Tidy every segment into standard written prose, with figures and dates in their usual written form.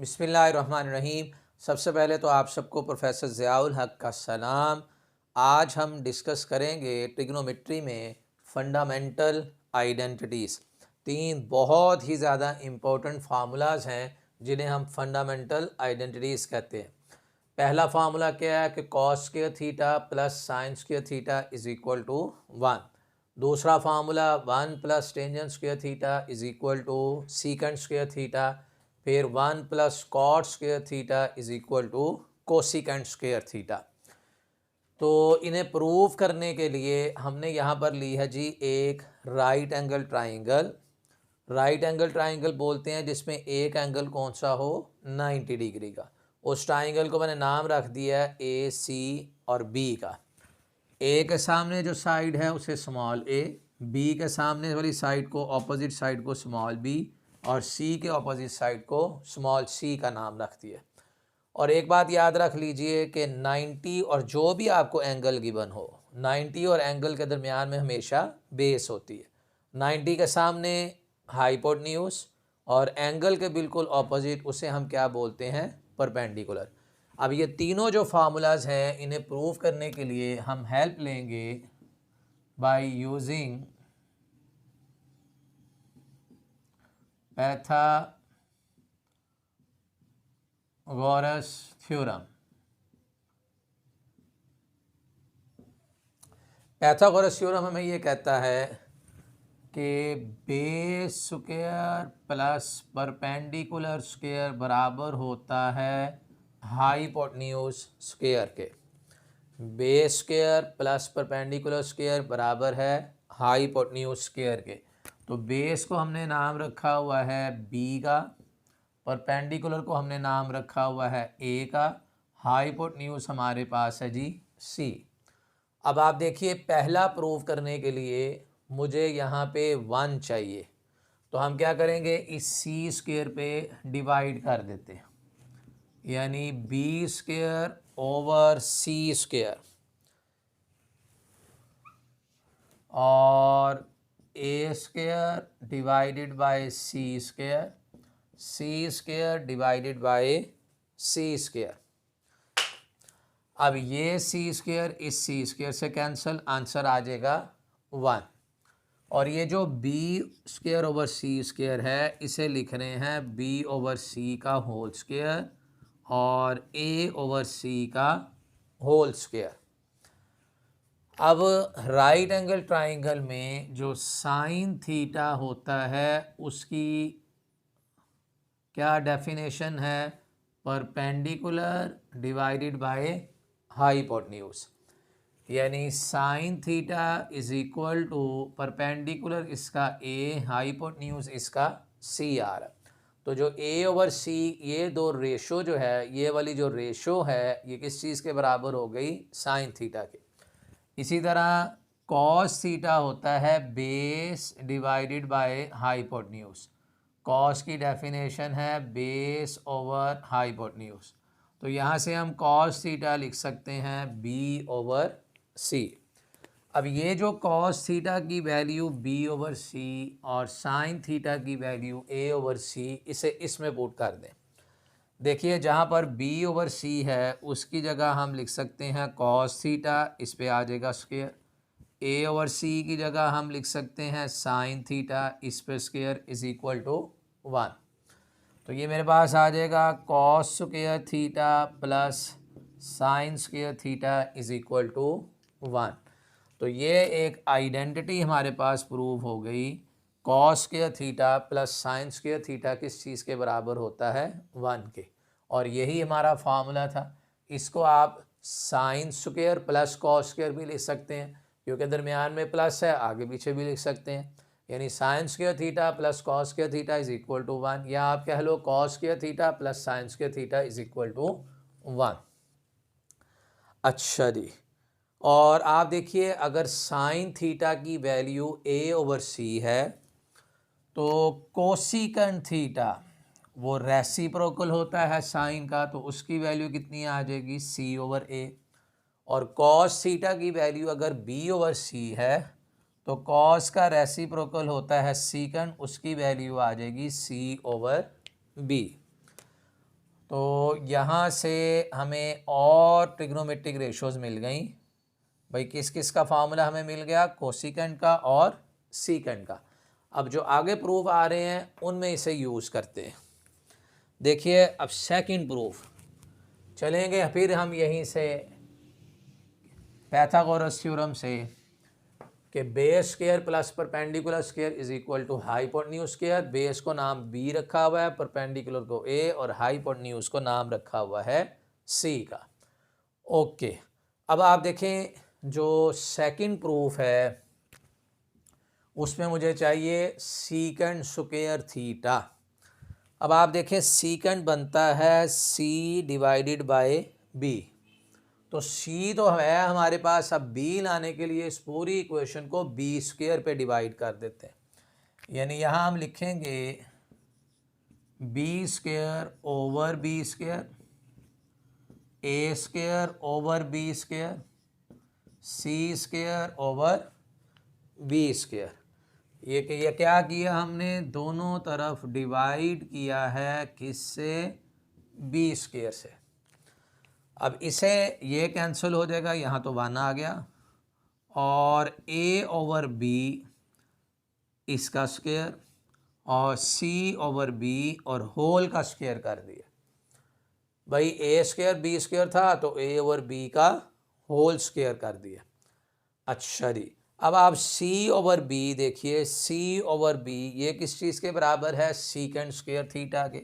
बिस्मिल्लाहिर्रहमानिर्रहीम। सबसे पहले तो आप सबको प्रोफेसर ज़ियाउल हक का सलाम। आज हम डिस्कस करेंगे ट्रिग्नोमेट्री में फंडामेंटल आइडेंटिटीज़। तीन बहुत ही ज़्यादा इम्पोर्टेंट फार्मूलाज हैं जिन्हें हम फंडामेंटल आइडेंटिटीज़ कहते हैं। पहला फार्मूला क्या है कि cos square theta plus sine square theta is equal to 1। दूसरा formula 1 plus tangent square theta is equal to secant square theta. फिर 1 plus cot square theta is equal to cosecant square theta. तो इन्हें prove करने के लिए हमने यहाँ पर ली है जी एक right angle triangle. Right angle triangle बोलते हैं जिसमें एक एंगल कौन सा हो 90 डिग्री का। उस ट्राइंगल को मैंने नाम रख दिया है ए, सी और बी का। ए के सामने जो साइड है उसे स्मॉल ए, बी के सामने वाली साइड को ऑपोजिट साइड को स्मॉल बी और सी के ऑपोजिट साइड को स्मॉल सी का नाम रख दिया। और एक बात याद रख लीजिए कि 90 और जो भी आपको एंगल गिवन हो, 90 और एंगल के दरमियान में हमेशा बेस होती है। 90 के सामने हाइपोटेन्यूज और एंगल के बिल्कुल ऑपोजिट उसे हम क्या बोलते हैं, परपेंडिकुलर। अब ये तीनों जो फार्मूलाज हैं इन्हें प्रूव करने के लिए हम हेल्प लेंगे by using Pythagoras theorem. Pythagoras theorem हमें ये कहता है कि base square plus perpendicular square बराबर होता है हाइपोटेन्यूज स्क्वायर के। Base square plus perpendicular square बराबर है हाइपोटेन्यूज स्क्वायर के। तो बेस को हमने नाम रखा हुआ है बी का, परपेंडिकुलर को हमने नाम रखा हुआ है ए का, हाइपोटेन्यूज हमारे पास है जी सी। अब आप देखिए पहला प्रूव करने के लिए मुझे यहाँ पे 1 चाहिए, तो हम क्या करेंगे, इस सी स्क्वायर पे डिवाइड कर देते हैं, यानी B square over C square और A square divided by C square, C square divided by C square. अब ये सी स्क्वायर इस सी स्क्वायर से कैंसिल, आंसर आ जाएगा 1। और ये जो B square over C square है इसे लिख रहे हैं बी ओवर सी का होल स्क्वायर और ए ओवर सी का होल स्क्वायर। अब राइट एंगल ट्राइंगल में जो साइन थीटा होता है उसकी क्या डेफिनेशन है, परपेंडिकुलर डिवाइडेड बाय हाइपोटेन्यूज, यानी sine theta is equal to perpendicular इसका ए, हाइपोटेन्यूज इसका सी आ रहा। तो जो ए ओवर सी ये दो रेशो जो है, ये वाली जो रेशो है ये किस चीज़ के बराबर हो गई, साइन थीटा के। इसी तरह कॉस थीटा होता है base divided by hypotenuse. Cos की डेफिनेशन है बेस ओवर हाइपोटेन्यूज। तो यहाँ से हम कॉस थीटा लिख सकते हैं बी ओवर सी। अब ये जो कॉस थीटा की वैल्यू बी ओवर सी और साइन थीटा की वैल्यू ए ओवर सी, इसे इसमें पुट कर दें। देखिए जहाँ पर बी ओवर सी है उसकी जगह हम लिख सकते हैं कॉस थीटा, इस पे आ जाएगा स्क्वायर। ए ओवर सी की जगह हम लिख सकते हैं साइन थीटा, इस पे स्क्वायर इज इक्वल टू 1। तो ये मेरे पास आ जाएगा cos square theta plus sine square theta is equal to 1। तो ये एक आइडेंटिटी हमारे पास प्रूव हो गई, cos square theta plus sine square theta किस चीज़ के बराबर होता है, 1 के। और यही हमारा फार्मूला था। इसको आप sine square plus cos square भी लिख सकते हैं क्योंकि दरमियान में प्लस है, आगे पीछे भी लिख सकते हैं, यानी sine square theta plus cos square theta is equal to 1, या आप कह लो cos square theta plus sine square theta is equal to 1। अच्छा जी, और आप देखिए अगर साइन थीटा की वैल्यू ए ओवर सी है तो कोसिकेंट थीटा वो रेसिप्रोकल होता है साइन का, तो उसकी वैल्यू कितनी आ जाएगी, सी ओवर ए। और कॉस थीटा की वैल्यू अगर बी ओवर सी है तो कॉस का रेसिप्रोकल होता है सीकेंट, उसकी वैल्यू आ जाएगी सी ओवर बी। तो यहाँ से हमें और ट्रिग्नोमेट्रिक रेशोज़ मिल गई। भाई किस किस का फार्मूला हमें मिल गया? कोसिकेंट का और सीकेंट का। अब जो आगे प्रूफ आ रहे हैं उनमें इसे यूज़ करते हैं। देखिए अब सेकंड प्रूफ चलेंगे, फिर हम यहीं से पाइथागोरस थ्योरम से कि base square plus perpendicular square is equal to hypotenuse square. Base को नाम बी रखा हुआ है, परपेंडिकुलर को ए और हाइपोटेन्यूज को नाम रखा हुआ है सी का। ओके, अब आप देखें जो सेकंड प्रूफ है उसमें मुझे चाहिए सीकेंट स्क्वायर थीटा। अब आप देखें सीकेंट बनता है सी डिवाइडेड बाय बी, तो सी तो है हमारे पास। अब बी लाने के लिए इस पूरी इक्वेशन को बी स्क्वायर पे डिवाइड कर देते हैं, यानी यहाँ हम लिखेंगे B square over B square, A square over B square, C square over B square. ये क्या किया हमने? दोनों तरफ डिवाइड किया है किससे? बी स्क्वायर से। अब इसे ये कैंसिल हो जाएगा, यहाँ तो 1 आ गया, और ए ओवर बी इसका स्क्वायर और सी ओवर बी और होल का स्क्वायर कर दिया। भाई ए स्क्वायर बी स्क्वायर था तो ए ओवर बी का होल स्क्वायर कर दिया। अच्छा जी, अब आप सी ओवर बी देखिए, सी ओवर बी ये किस चीज़ के बराबर है? सीकेंट स्क्वायर थीटा के।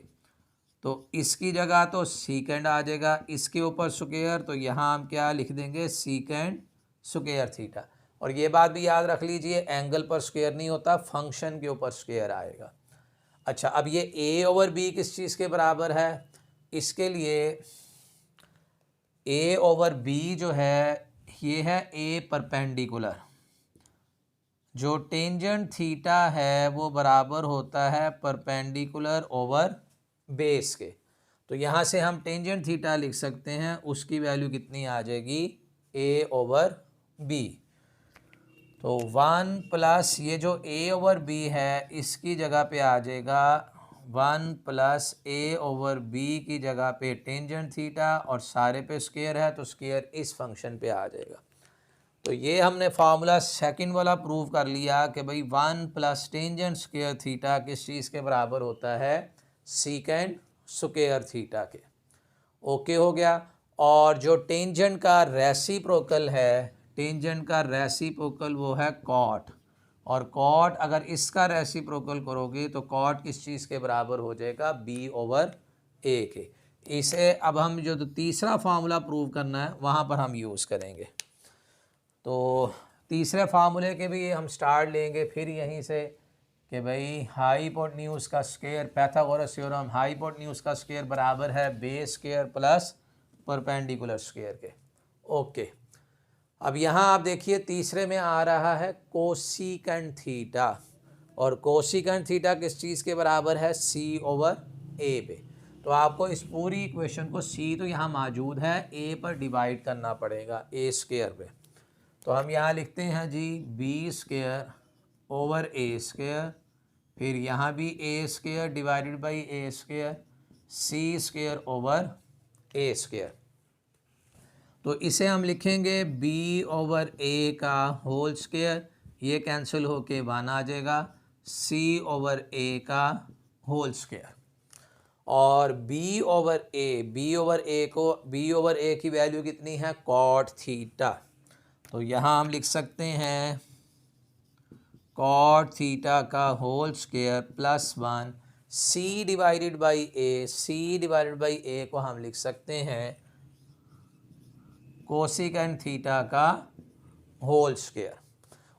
तो इसकी जगह तो सीकेंट आ जाएगा, इसके ऊपर स्क्वायर, तो यहाँ हम क्या लिख देंगे? Secant square theta. और ये बात भी याद रख लीजिए, एंगल पर स्क्वायर नहीं होता, फंक्शन के ऊपर स्क्वायर आएगा। अच्छा, अब ये ए ओवर बी किस चीज़ के बराबर है? इसके लिए ए ओवर बी जो है ये है ए परपेंडिकुलर, जो टेंजेंट थीटा है वो बराबर होता है परपेंडिकुलर ओवर बेस के। तो यहाँ से हम टेंजेंट थीटा लिख सकते हैं, उसकी वैल्यू कितनी आ जाएगी? ए ओवर बी। तो 1 प्लस ये जो ए ओवर बी है इसकी जगह पे आ जाएगा 1 प्लस ए ओवर बी की जगह पे टेंजेंट थीटा, और सारे पे स्क्वायर है तो स्क्वायर इस फंक्शन पे आ जाएगा। तो ये हमने फार्मूला सेकंड वाला प्रूव कर लिया कि भाई 1 प्लस टेंजेंट स्क्वायर थीटा किस चीज़ के बराबर होता है? सीकेंट स्क्वायर थीटा के। ओके हो गया। और जो टेंजेंट का रेसिप्रोकल है, टेंजेंट का रेसिप्रोकल वो है कॉट, और कॉट अगर इसका रेसिप्रोकल करोगे तो कॉट किस चीज़ के बराबर हो जाएगा? बी ओवर ए के। इसे अब हम जो तीसरा फार्मूला प्रूव करना है वहाँ पर हम यूज़ करेंगे। तो तीसरे फार्मूले के भी हम स्टार्ट लेंगे फिर यहीं से कि भाई हाइपोटेन्यूज का स्क्वायर, पाइथागोरस थ्योरम, हाइपोटेन्यूज का स्क्वायर बराबर है base square plus perpendicular square के। ओके, अब यहाँ आप देखिए तीसरे में आ रहा है कोसिकेंट थीटा, और कोसिकेंट थीटा किस चीज़ के बराबर है? सी ओवर ए पे। तो आपको इस पूरी इक्वेशन को, सी तो यहाँ मौजूद है, ए पर डिवाइड करना पड़ेगा ए स्क्वायर पे। तो हम यहाँ लिखते हैं G B square over A square, फिर यहाँ भी A square divided by A square, C square over A square. तो इसे हम लिखेंगे बी ओवर ए का होल स्क्वायर, ये कैंसिल होके 1 आ जाएगा, सी ओवर ए का होल स्क्वायर, और बी ओवर ए की वैल्यू कितनी है? Cot theta. तो यहाँ हम लिख सकते हैं कॉट थीटा का whole square plus 1, C divided by A को हम लिख सकते हैं कोसिकेंट थीटा का होल स्क्वायर।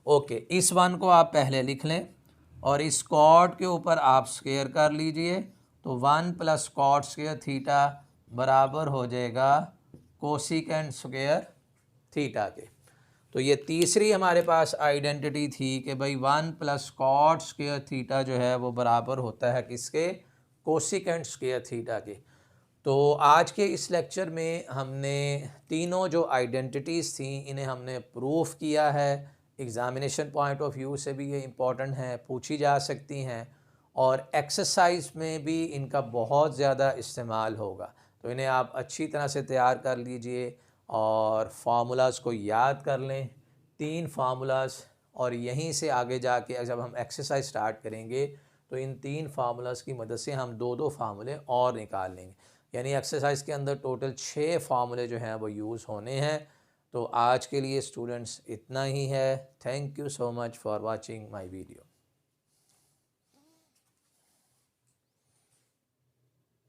ओके, इस 1 को आप पहले लिख लें और इस कॉट के ऊपर आप स्क्वायर कर लीजिए, तो 1 प्लस कॉट स्क्वायर थीटा बराबर हो जाएगा कोसिकेंट स्क्वायर थीटा के। तो ये तीसरी हमारे पास आइडेंटिटी थी कि भाई 1 प्लस कॉट स्क्वायर थीटा जो है वो बराबर होता है किसके? कोसिकेंट स्क्वायर थीटा के। तो आज के इस लेक्चर में हमने तीनों जो आइडेंटिटीज़ थी इन्हें हमने प्रूफ किया है। एग्ज़ामिनेशन पॉइंट ऑफ व्यू से भी ये इम्पॉर्टेंट हैं, पूछी जा सकती हैं, और एक्सरसाइज में भी इनका बहुत ज़्यादा इस्तेमाल होगा। तो इन्हें आप अच्छी तरह से तैयार कर लीजिए और फार्मूलाज़ को याद कर लें, 3 फार्मूलाज़, और यहीं से आगे जाके जब हम एक्सरसाइज स्टार्ट करेंगे तो इन 3 फार्मूलाज़ की मदद से हम 2-2 फार्मूले और निकाल लेंगे। यानी एक्सरसाइज के अंदर टोटल 6 फार्मूले जो हैं वो यूज़ होने हैं। तो आज के लिए स्टूडेंट्स इतना ही है। Thank you so much for watching my video.